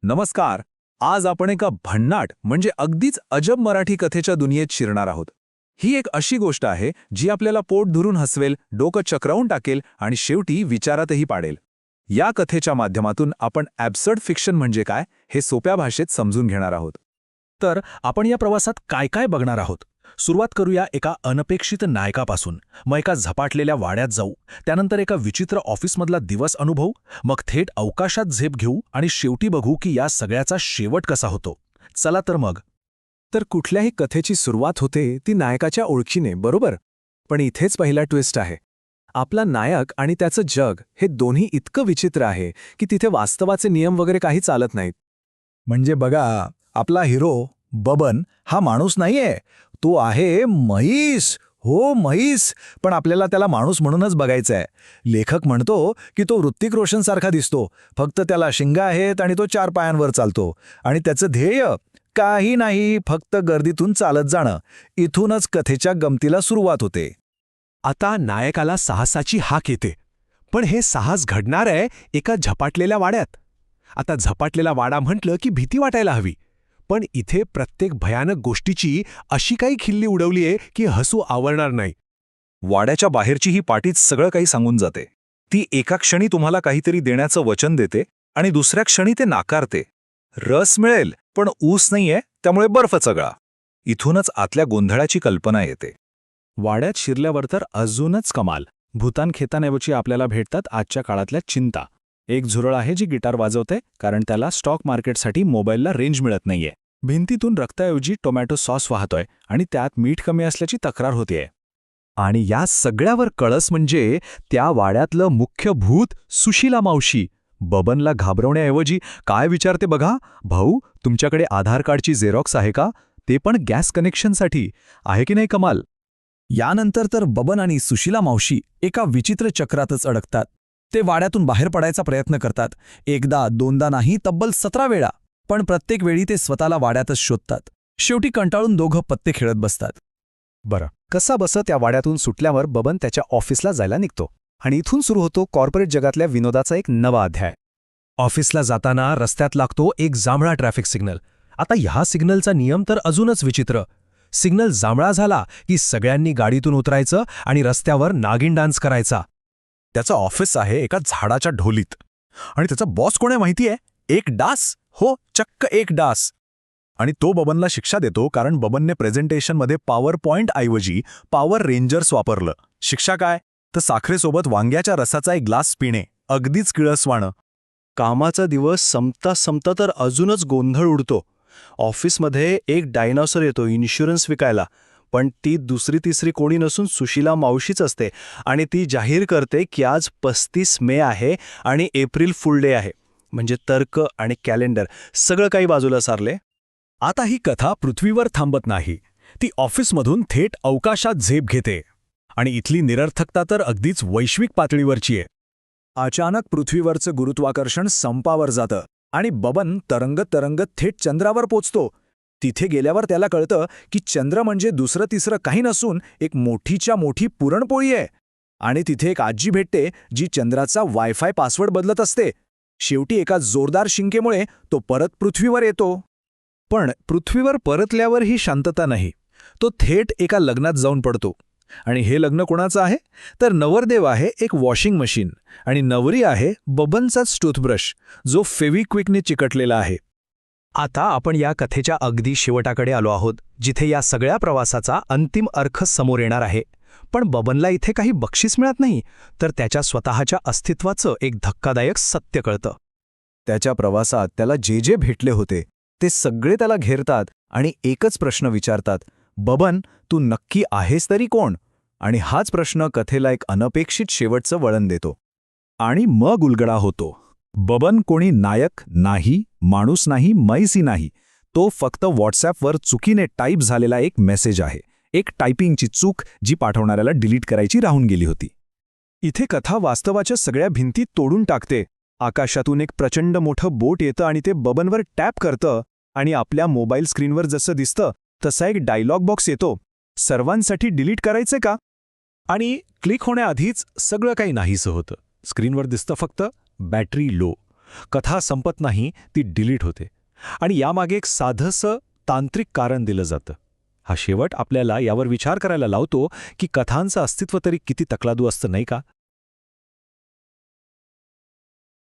नमस्कार. आज आपण एका भन्नाट म्हणजे अगदीच अजब मराठी कथेच्या दुनियेत शिरणार आहोत. ही एक अशी गोष्ट आहे जी आपल्याला पोट धरून हसवेल, डोकं चक्रावून टाकेल आणि शेवटी विचारातही पाडेल. या कथेच्या माध्यमातून आपण ॲब्सर्ड फिक्शन म्हणजे काय हे सोप्या भाषेत समजून घेणार आहोत. तर आपण या प्रवासात काय काय बघणार आहोत. सुरुवात करूया एका अनपेक्षित नायकापासून. मग एका झपाटलेल्या वाड्यात जाऊ, त्यानंतर एका विचित्र ऑफिसमधला दिवस अनुभवू, मग थेट अवकाशात झेप घेऊ आणि शेवटी बघू की या सगळ्याचा शेवट कसा होतो. चला तर मग. तर कुठल्याही कथेची सुरुवात होते ती नायकाच्या ओळखीने, बरोबर? पण इथेच पहिला ट्विस्ट आहे. आपला नायक आणि त्याचं जग हे दोन्ही इतकं विचित्र आहे की तिथे वास्तवाचे नियम वगैरे काही चालत नाहीत. म्हणजे बघा, आपला हिरो बबन हा माणूस नाहीये, तो आहे म्हैस. हो, म्हैस. पण आपल्याला त्याला माणूस म्हणूनच बघायचा आहे. लेखक म्हणतो की तो ऋतिक रोशनसारखा दिसतो, फक्त त्याला शिंगा आहेत आणि तो 4 पायांवर चालतो. आणि त्याचं ध्येय काही नाही, फक्त गर्दीतून चालत जाणं. इथूनच कथेच्या गमतीला सुरुवात होते. आता नायकाला साहसाची हाक येते, पण हे साहस घडणार आहे एका झपाटलेल्या वाड्यात. आता झपाटलेला वाडा म्हटलं की भीती वाटायला हवी, पण इथे प्रत्येक भयानक गोष्टीची अशी काही खिल्ली उडवली आहे की हसू आवरणार नाही. वाड्याच्या बाहेरची ही पाटीच सगळं काही सांगून जाते. ती एका क्षणी तुम्हाला काहीतरी देण्याचं वचन देते आणि दुसऱ्या क्षणी ते नाकारते. रस मिळेल पण ऊस नाहीये, त्यामुळे बर्फ चगळा. इथूनच आतल्या गोंधळाची कल्पना येते. वाड्यात शिरल्यावर तर अजूनच कमाल. भूतान खेतांऐवजी आपल्याला भेटतात आजच्या काळातल्या चिंता. एक झुरळ आहे जी गिटार वाजवते कारण त्याला स्टॉक मार्केटसाठी मोबाईलला रेंज मिळत नाहीये. भिंतीतून रक्ताऐवजी टोमॅटो सॉस वाहतोय आणि त्यात मीठ कमी असल्याची तक्रार होतीये. आणि या सगळ्यावर कळस म्हणजे त्या वाड्यातलं मुख्य भूत सुशीला मावशी. बबनला घाबरवण्याऐवजी काय विचारते बघा, भाऊ तुमच्याकडे आधार कार्डची झेरॉक्स आहे का, ते पण गॅस कनेक्शनसाठी. आहे की नाही कमाल. यानंतर तर बबन आणि सुशीला मावशी एका विचित्र चक्रातच अडकतात. ते वाड्यातून बाहेर पडायचा प्रयत्न करतात. एकदा दोनदा नाही, तब्बल 17 वेळा. पण प्रत्येक वेळी ते स्वतःला वाड्यातच शोधतात. शेवटी कंटाळून दोघं पत्ते खेळत बसतात. बरं, कसा बसं त्या वाड्यातून सुटल्यावर बबन त्याच्या ऑफिसला जायला निघतो आणि इथून सुरू होतो कॉर्पोरेट जगातल्या विनोदाचा एक नवा अध्याय. ऑफिसला जाताना रस्त्यात लागतो एक जांभळा ट्रॅफिक सिग्नल. आता ह्या सिग्नलचा नियम तर अजूनच विचित्र. सिग्नल जांभळा झाला की सगळ्यांनी गाडीतून उतरायचं आणि रस्त्यावर नागिन डान्स करायचा. त्याचं ऑफिस आहे एका झाडाच्या ढोलीत. आणि त्याचा बॉस कोण आहे माहितीये? एक डास. हो, चक्क एक डास. आणि तो बबनला शिक्षा देतो कारण बबनने प्रेझेंटेशनमध्ये पॉवर पॉइंट ऐवजी पॉवर रेंजर्स वापरलं. शिक्षा काय? तर साखरेसोबत वांग्याच्या रसाचा एक ग्लास पिणे. अगदीच किळसवाणं. कामाचा दिवस संपता तर अजूनच गोंधळ उडतो. ऑफिसमध्ये एक डायनॉसर येतो इन्शुरन्स विकायला, पण ती दुसरी तिसरी कोणी नसून सुशीला मावशीच असते. आणि ती जाहीर करते की आज 35 मे आहे आणि एप्रिल फुल डे आहे. म्हणजे तर्क आणि कॅलेंडर सगळं काही बाजूला सारले. आता ही कथा पृथ्वीवर थांबत नाही. ती ऑफिसमधून थेट अवकाशात झेप घेते. आणि इथली निरर्थकता तर अगदीच वैश्विक पातळीवरची आहे. अचानक पृथ्वीवरचं गुरुत्वाकर्षण संपावर जातं आणि बबन तरंगत थेट चंद्रावर पोचतो. तिथे गेल्यावर त्याला कळतं की चंद्र म्हणजे दुसरं तिसरं काही नसून एक मोठीच्या मोठी पुरणपोळी आहे. आणि तिथे एक आजी भेटते जी चंद्राचा वायफाय पासवर्ड बदलत असते. शेवटी एका जोरदार शिंकेमुळे तो परत पृथ्वीवर येतो. पण पृथ्वीवर परतल्यावर ही शांतता नाही. तो थेट एका लग्नात जाऊन पडतो. आणि हे लग्न कोणाचं आहे? तर नवरदेव आहे एक वॉशिंग मशीन आणि नवरी आहे बबनचाच टूथब्रश जो फेविक्विकने चिकटलेला आहे. आता आपण या कथेच्या अगदी शेवटाकडे आलो आहोत, जिथे या सगळ्या प्रवासाचा अंतिम अर्थ समोर येणार आहे. पण बबनला इथे काही बक्षीस मिळत नाही, तर त्याच्या स्वतःच्या अस्तित्वाचं एक धक्कादायक सत्य कळतं. त्याच्या प्रवासात त्याला जे जे भेटले होते ते सगळे त्याला घेरतात आणि एकच प्रश्न विचारतात, बबन तू नक्की आहेस तरी कोण? आणि हाच प्रश्न कथेला एक अनपेक्षित शेवटचं वळण देतो. आणि मग उलगडा होतो. बबन कोणी नायक नाही, माणूस नाही, मैसी नाही. तो फक्त व्हॉट्सॲपवर चुकीने टाईप झालेला एक मेसेज आहे. एक टायपिंगची चूक जी पाठवणाऱ्याला डिलीट करायची राहून गेली होती. इथे कथा वास्तवाच्या सगळ्या भिंती तोडून टाकते. आकाशातून एक प्रचंड मोठं बोट येतं आणि ते बबनवर टॅप करतं आणि आपल्या मोबाईल स्क्रीनवर जसं दिसतं तसा एक डायलॉग बॉक्स येतो. सर्वांसाठी डिलीट करायचे का? आणि क्लिक होण्याआधीच सगळं काही नाहीसं होतं. स्क्रीनवर दिसतं फक्त बॅटरी लो. कथा संपत नाही, ती डिलीट होते. आणि यामागे एक साधंसं तांत्रिक कारण दिलं जातं. हा शेवट आपल्याला यावर विचार करायला लावतो की कथांचं अस्तित्व तरी किती तकलादू असतं, नाही का?